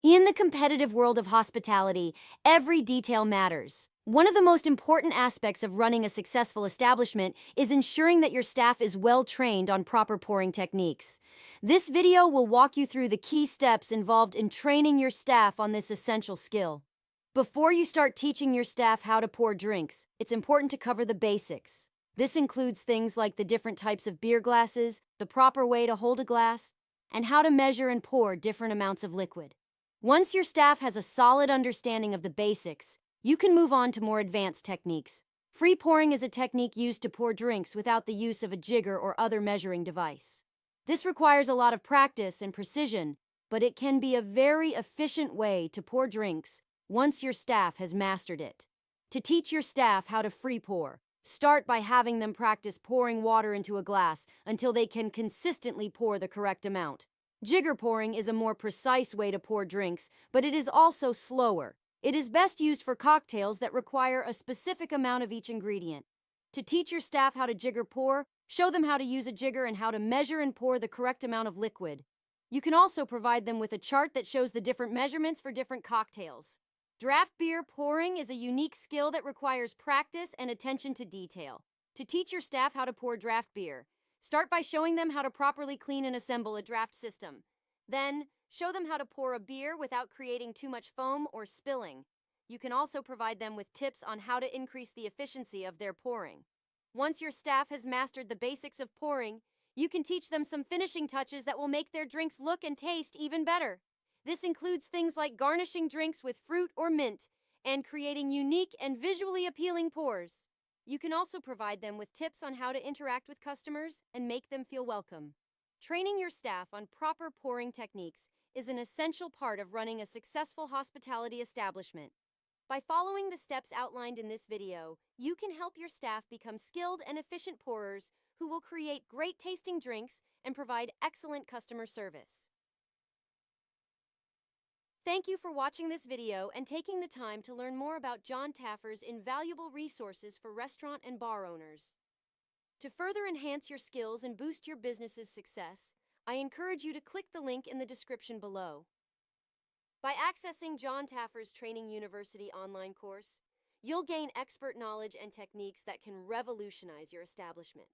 In the competitive world of hospitality, every detail matters. One of the most important aspects of running a successful establishment is ensuring that your staff is well trained on proper pouring techniques. This video will walk you through the key steps involved in training your staff on this essential skill. Before you start teaching your staff how to pour drinks, it's important to cover the basics. This includes things like the different types of beer glasses, the proper way to hold a glass, and how to measure and pour different amounts of liquid. Once your staff has a solid understanding of the basics, you can move on to more advanced techniques. Free pouring is a technique used to pour drinks without the use of a jigger or other measuring device. This requires a lot of practice and precision, but it can be a very efficient way to pour drinks once your staff has mastered it. To teach your staff how to free pour, start by having them practice pouring water into a glass until they can consistently pour the correct amount. Jigger pouring is a more precise way to pour drinks, but it is also slower. It is best used for cocktails that require a specific amount of each ingredient. To teach your staff how to jigger pour, show them how to use a jigger and how to measure and pour the correct amount of liquid. You can also provide them with a chart that shows the different measurements for different cocktails. Draft beer pouring is a unique skill that requires practice and attention to detail. To teach your staff how to pour draft beer, start by showing them how to properly clean and assemble a draft system. Then, show them how to pour a beer without creating too much foam or spilling. You can also provide them with tips on how to increase the efficiency of their pouring. Once your staff has mastered the basics of pouring, you can teach them some finishing touches that will make their drinks look and taste even better. This includes things like garnishing drinks with fruit or mint and creating unique and visually appealing pours. You can also provide them with tips on how to interact with customers and make them feel welcome. Training your staff on proper pouring techniques is an essential part of running a successful hospitality establishment. By following the steps outlined in this video, you can help your staff become skilled and efficient pourers who will create great tasting drinks and provide excellent customer service. Thank you for watching this video and taking the time to learn more about John Taffer's invaluable resources for restaurant and bar owners. To further enhance your skills and boost your business's success, I encourage you to click the link in the description below. By accessing John Taffer's Training University online course, you'll gain expert knowledge and techniques that can revolutionize your establishment.